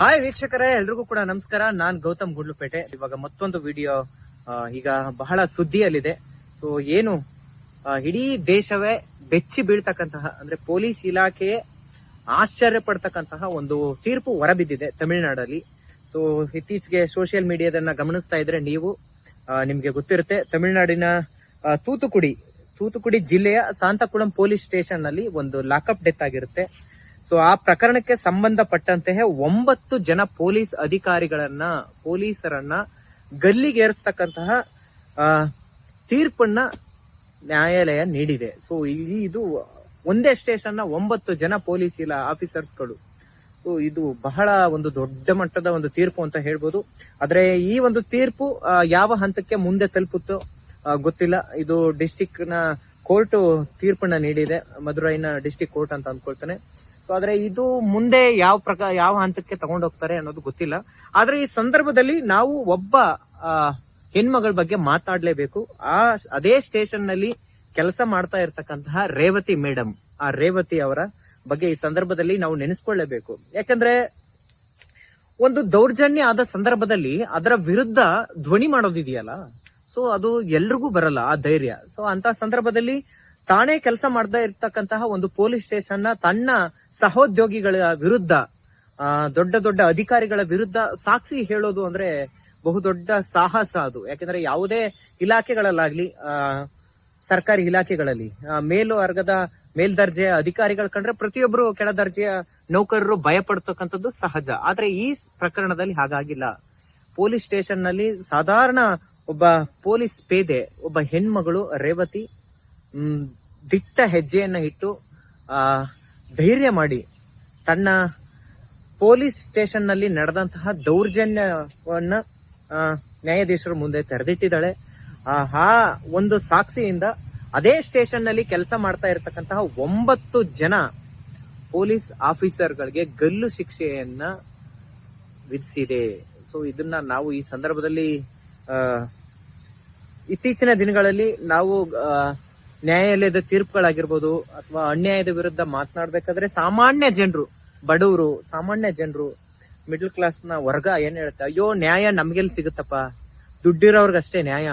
Hi ವೀಕ್ಷಕರೇ, ಎಲ್ರಿಗೂ ಕೂಡ ನಮಸ್ಕಾರ. ನಾನ್ ಗೌತಮ್ ಗುಡ್ಲುಪೇಟೆ. ಇವಾಗ ಮತ್ತೊಂದು ವಿಡಿಯೋ ಈಗ ಬಹಳ ಸುದ್ದಿಯಲ್ಲಿದೆ. ಸೊ ಏನು ಇಡೀ ದೇಶವೇ ಬೆಚ್ಚಿ ಬೀಳ್ತಕ್ಕಂತಹ, ಅಂದ್ರೆ ಪೊಲೀಸ್ ಇಲಾಖೆಯೇ ಆಶ್ಚರ್ಯ ಪಡ್ತಕ್ಕಂತಹ ಒಂದು ತೀರ್ಪು ಹೊರಬಿದ್ದಿದೆ ತಮಿಳುನಾಡಲ್ಲಿ. ಸೊ ಇತ್ತೀಚೆಗೆ ಸೋಷಿಯಲ್ ಮೀಡಿಯಾದನ್ನ ಗಮನಿಸ್ತಾ ಇದ್ರೆ ನೀವು ನಿಮ್ಗೆ ಗೊತ್ತಿರುತ್ತೆ, ತಮಿಳುನಾಡಿನ ತೂತುಕುಡಿ ಜಿಲ್ಲೆಯ ಸಾಂತಕುಳಂ ಪೊಲೀಸ್ ಸ್ಟೇಷನ್ ನಲ್ಲಿ ಒಂದು ಲಾಕಪ್ ಡೆತ್ ಆಗಿರುತ್ತೆ. ಸೊ ಆ ಪ್ರಕರಣಕ್ಕೆ ಸಂಬಂಧಪಟ್ಟಂತೆ 9 ಜನ ಪೊಲೀಸರನ್ನ ಗಲ್ಲಿಗೇರಿಸ್ತಕ್ಕಂತಹ ತೀರ್ಪನ್ನ ನ್ಯಾಯಾಲಯ ನೀಡಿದೆ. ಸೊ ಇದು ಒಂದೇ ಸ್ಟೇಷನ್ ನ 9 ಜನ ಪೊಲೀಸ್ ಆಫೀಸರ್ಸ್ಗಳು. ಸೊ ಇದು ಬಹಳ ಒಂದು ದೊಡ್ಡ ಮಟ್ಟದ ಒಂದು ತೀರ್ಪು ಅಂತ ಹೇಳ್ಬೋದು. ಆದ್ರೆ ಈ ಒಂದು ತೀರ್ಪು ಯಾವ ಹಂತಕ್ಕೆ ಮುಂದೆ ತಲುಪುತ್ತೋ ಗೊತ್ತಿಲ್ಲ. ಇದು ಡಿಸ್ಟಿಕ್ ನ ಕೋರ್ಟ್ ತೀರ್ಪನ್ನ ನೀಡಿದೆ, ಮದುರೈನ ಡಿಸ್ಟಿಕ್ ಕೋರ್ಟ್ ಅಂತ ಅಂದ್ಕೊಳ್ತಾನೆ. ಸೊ ಆದ್ರೆ ಇದು ಮುಂದೆ ಯಾವ ಹಂತಕ್ಕೆ ತಗೊಂಡೋಗ್ತಾರೆ ಅನ್ನೋದು ಗೊತ್ತಿಲ್ಲ. ಆದ್ರೆ ಈ ಸಂದರ್ಭದಲ್ಲಿ ನಾವು ಒಬ್ಬ ಹೆಣ್ಮಗಳ ಬಗ್ಗೆ ಮಾತಾಡ್ಲೇಬೇಕು. ಅದೇ ಸ್ಟೇಷನ್ ನಲ್ಲಿ ಕೆಲಸ ಮಾಡ್ತಾ ಇರ್ತಕ್ಕಂತಹ ರೇವತಿ ಮೇಡಮ್, ಆ ರೇವತಿ ಅವರ ಬಗ್ಗೆ ಈ ಸಂದರ್ಭದಲ್ಲಿ ನಾವು ನೆನೆಸ್ಕೊಳ್ಳೇಬೇಕು. ಯಾಕಂದ್ರೆ ಒಂದು ದೌರ್ಜನ್ಯ ಆದ ಸಂದರ್ಭದಲ್ಲಿ ಅದರ ವಿರುದ್ಧ ಧ್ವನಿ ಮಾಡೋದಿದೆಯಲ್ಲ, ಸೊ ಅದು ಎಲ್ರಿಗೂ ಬರಲ್ಲ ಆ ಧೈರ್ಯ. ಸೊ ಅಂತ ಸಂದರ್ಭದಲ್ಲಿ ತಾನೇ ಕೆಲಸ ಮಾಡ್ತಾ ಇರ್ತಕ್ಕಂತಹ ಒಂದು ಪೊಲೀಸ್ ಸ್ಟೇಷನ್ ನ ತನ್ನ ಸಹೋದ್ಯೋಗಿಗಳ ವಿರುದ್ಧ, ದೊಡ್ಡ ಅಧಿಕಾರಿಗಳ ವಿರುದ್ಧ ಸಾಕ್ಷಿ ಹೇಳೋದು ಅಂದ್ರೆ ಬಹುದೊಡ್ಡ ಸಾಹಸ ಅದು. ಯಾಕಂದ್ರೆ ಯಾವುದೇ ಇಲಾಖೆಗಳಲ್ಲಾಗ್ಲಿ, ಸರ್ಕಾರಿ ಇಲಾಖೆಗಳಲ್ಲಿ ಮೇಲ್ದರ್ಜೆಯ ಅಧಿಕಾರಿಗಳು ಕಂಡ್ರೆ ಪ್ರತಿಯೊಬ್ಬರು ಕೆಳದರ್ಜೆಯ ನೌಕರರು ಭಯ ಪಡ್ತಕ್ಕಂಥದ್ದು ಸಹಜ. ಆದ್ರೆ ಈ ಪ್ರಕರಣದಲ್ಲಿ ಹಾಗಾಗಿಲ್ಲ. ಪೊಲೀಸ್ ಸ್ಟೇಷನ್ ನಲ್ಲಿ ಸಾಧಾರಣ ಒಬ್ಬ ಪೊಲೀಸ್ ಪೇದೆ, ಒಬ್ಬ ಹೆಣ್ಮಗಳು ರೇವತಿ ದಿಟ್ಟ ಹೆಜ್ಜೆಯನ್ನ ಇಟ್ಟು ಧೈರ್ಯ ಮಾಡಿ ತನ್ನ ಪೊಲೀಸ್ ಸ್ಟೇಷನ್ ನಲ್ಲಿ ನಡೆದಂತಹ ದೌರ್ಜನ್ಯವನ್ನ ನ್ಯಾಯಾಧೀಶರ ಮುಂದೆ ತೆರೆದಿಟ್ಟಿದ್ದಾಳೆ. ಆ ಒಂದು ಸಾಕ್ಷಿಯಿಂದ ಅದೇ ಸ್ಟೇಷನ್ ನಲ್ಲಿ ಕೆಲಸ ಮಾಡ್ತಾ ಇರತಕ್ಕಂತಹ 9 ಜನ ಪೊಲೀಸ್ ಆಫೀಸರ್ಗಳಿಗೆ ಗಲ್ಲು ಶಿಕ್ಷೆಯನ್ನ ವಿಧಿಸಿದೆ. ಸೊ ಇದನ್ನ ನಾವು ಈ ಸಂದರ್ಭದಲ್ಲಿ ಇತ್ತೀಚಿನ ದಿನಗಳಲ್ಲಿ ನಾವು ನ್ಯಾಯಾಲಯದ ತೀರ್ಪುಗಳಾಗಿರ್ಬೋದು ಅಥವಾ ಅನ್ಯಾಯದ ವಿರುದ್ಧ ಮಾತನಾಡ್ಬೇಕಾದ್ರೆ ಸಾಮಾನ್ಯ ಜನರು ಮಿಡಲ್ ಕ್ಲಾಸ್ ನ ವರ್ಗ ಏನ್ ಹೇಳುತ್ತೆ, ಅಯ್ಯೋ ನ್ಯಾಯ ನಮ್ಗೆಲ್ ಸಿಗುತ್ತಪ್ಪ, ದುಡ್ಡಿರೋರ್ಗಷ್ಟೇ ನ್ಯಾಯ,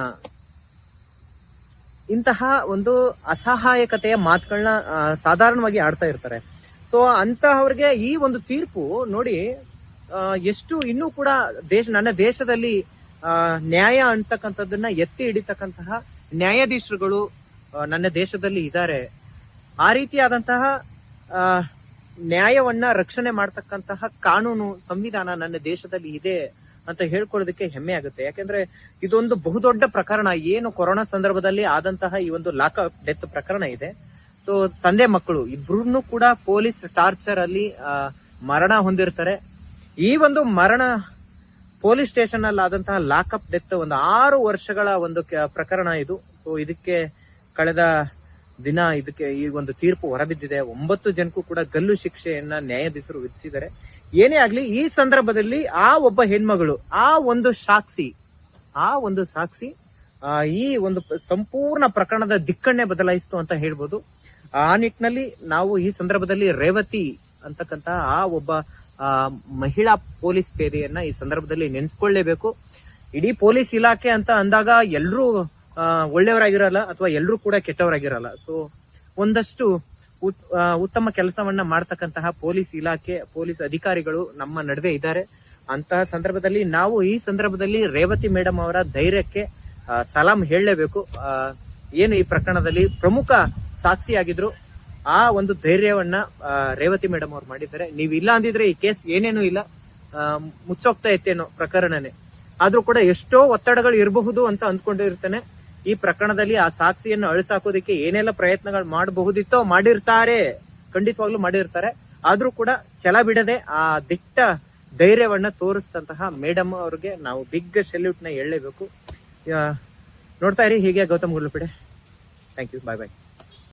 ಇಂತಹ ಒಂದು ಅಸಹಾಯಕತೆಯ ಮಾತುಗಳನ್ನ ಸಾಧಾರಣವಾಗಿ ಆಡ್ತಾ ಇರ್ತಾರೆ. ಸೊ ಅಂತಹವ್ರಿಗೆ ಈ ಒಂದು ತೀರ್ಪು ನೋಡಿ ಎಷ್ಟು ಇನ್ನೂ ಕೂಡ ನನ್ನ ದೇಶದಲ್ಲಿ ನ್ಯಾಯ ಅಂತಕ್ಕಂಥದ್ದನ್ನ ಎತ್ತಿ ಹಿಡಿತಕ್ಕಂತಹ ನ್ಯಾಯಾಧೀಶರುಗಳು ನನ್ನ ದೇಶದಲ್ಲಿ ಇದ್ದಾರೆ. ಆ ರೀತಿಯಾದಂತಹ ನ್ಯಾಯವನ್ನ ರಕ್ಷಣೆ ಮಾಡ್ತಕ್ಕಂತಹ ಕಾನೂನು, ಸಂವಿಧಾನ ನನ್ನ ದೇಶದಲ್ಲಿ ಇದೆ ಅಂತ ಹೇಳ್ಕೊಳ್ಳೋದಕ್ಕೆ ಹೆಮ್ಮೆ ಆಗುತ್ತೆ. ಯಾಕಂದ್ರೆ ಇದೊಂದು ಬಹುದೊಡ್ಡ ಪ್ರಕರಣ. ಏನು ಕೊರೋನಾ ಸಂದರ್ಭದಲ್ಲಿ ಆದಂತಹ ಈ ಒಂದು ಲಾಕಪ್ ಡೆತ್ ಪ್ರಕರಣ ಇದೆ. ಸೊ ತಂದೆ ಮಕ್ಕಳು ಇಬ್ರು ಕೂಡ ಪೊಲೀಸ್ ಟಾರ್ಚರ್ ಅಲ್ಲಿ ಮರಣ ಹೊಂದಿರ್ತಾರೆ. ಈ ಒಂದು ಪೊಲೀಸ್ ಸ್ಟೇಷನ್ ಅಲ್ಲಿ ಆದಂತಹ ಲಾಕಪ್ ಡೆತ್ ಒಂದು 6 ವರ್ಷಗಳ ಒಂದು ಪ್ರಕರಣ ಇದು. ಸೊ ಇದಕ್ಕೆ ಕಳೆದ ದಿನ ಈ ಒಂದು ತೀರ್ಪು ಹೊರಬಿದ್ದಿದೆ. 9 ಜನಕ್ಕೂ ಕೂಡ ಗಲ್ಲು ಶಿಕ್ಷೆಯನ್ನ ನ್ಯಾಯಾಧೀಶರು ವಿಧಿಸಿದ್ದಾರೆ. ಏನೇ ಆಗ್ಲಿ, ಈ ಸಂದರ್ಭದಲ್ಲಿ ಆ ಒಬ್ಬ ಹೆಣ್ಮಗಳು, ಆ ಒಂದು ಸಾಕ್ಷಿ ಈ ಒಂದು ಸಂಪೂರ್ಣ ಪ್ರಕರಣದ ದಿಕ್ಕನ್ನೇ ಬದಲಾಯಿಸ್ತು ಅಂತ ಹೇಳ್ಬೋದು. ಆ ನಿಟ್ಟಿನಲ್ಲಿ ನಾವು ಈ ಸಂದರ್ಭದಲ್ಲಿ ರೇವತಿ ಅಂತಕ್ಕಂತ ಆ ಒಬ್ಬ ಮಹಿಳಾ ಪೊಲೀಸ್ ಪೇದೆಯನ್ನ ಈ ಸಂದರ್ಭದಲ್ಲಿ ನೆನ್ಸ್ಕೊಳ್ಳೇಬೇಕು. ಇಡೀ ಪೊಲೀಸ್ ಇಲಾಖೆ ಅಂತ ಅಂದಾಗ ಎಲ್ರೂ ಒಳ್ಳೆಯವರಾಗಿರಲ್ಲ ಅಥವಾ ಎಲ್ರೂ ಕೂಡ ಕೆಟ್ಟವರಾಗಿರಲ್ಲ. ಸೊ ಒಂದಷ್ಟು ಉತ್ತಮ ಕೆಲಸವನ್ನ ಮಾಡ್ತಕ್ಕಂತಹ ಪೊಲೀಸ್ ಇಲಾಖೆ, ಪೊಲೀಸ್ ಅಧಿಕಾರಿಗಳು ನಮ್ಮ ನಡುವೆ ಇದ್ದಾರೆ. ಅಂತಹ ಸಂದರ್ಭದಲ್ಲಿ ನಾವು ಈ ಸಂದರ್ಭದಲ್ಲಿ ರೇವತಿ ಮೇಡಮ್ ಅವರ ಧೈರ್ಯಕ್ಕೆ ಸಲಾಂ ಹೇಳಲೇಬೇಕು. ಏನು ಈ ಪ್ರಕರಣದಲ್ಲಿ ಪ್ರಮುಖ ಸಾಕ್ಷಿಯಾಗಿದ್ರು, ಆ ಒಂದು ಧೈರ್ಯವನ್ನ ರೇವತಿ ಮೇಡಮ್ ಅವ್ರು ಮಾಡಿದ್ದಾರೆ. ನೀವು ಇಲ್ಲ ಅಂದಿದ್ರೆ ಈ ಕೇಸ್ ಏನೇನು ಇಲ್ಲ, ಮುಚ್ಚೋಗ್ತಾ ಇತ್ತೇನೋ ಪ್ರಕರಣನೇ. ಆದ್ರೂ ಕೂಡ ಎಷ್ಟೋ ಒತ್ತಡಗಳು ಇರಬಹುದು ಅಂತ ಅಂದ್ಕೊಂಡಿರ್ತೇನೆ. ಈ ಪ್ರಕರಣದಲ್ಲಿ ಆ ಸಾಕ್ಷಿಯನ್ನು ಅಳಿಸಾಕೋದಕ್ಕೆ ಏನೆಲ್ಲ ಪ್ರಯತ್ನಗಳು ಮಾಡಬಹುದಿತ್ತೋ ಖಂಡಿತವಾಗ್ಲೂ ಮಾಡಿರ್ತಾರೆ. ಆದ್ರೂ ಕೂಡ ಛಲ ಬಿಡದೆ ಆ ದಿಟ್ಟ ಧೈರ್ಯವನ್ನ ತೋರಿಸಿದಂತಹ ಮೇಡಮ್ ಅವ್ರಿಗೆ ನಾವು ಬಿಗ್ ಸೆಲ್ಯೂಟ್ ನ ಹೇಳಲೇಬೇಕು. ನೋಡ್ತಾ ಇರಿ ಹೀಗೆ Gautam Gundlupet. Thank you, bye bye.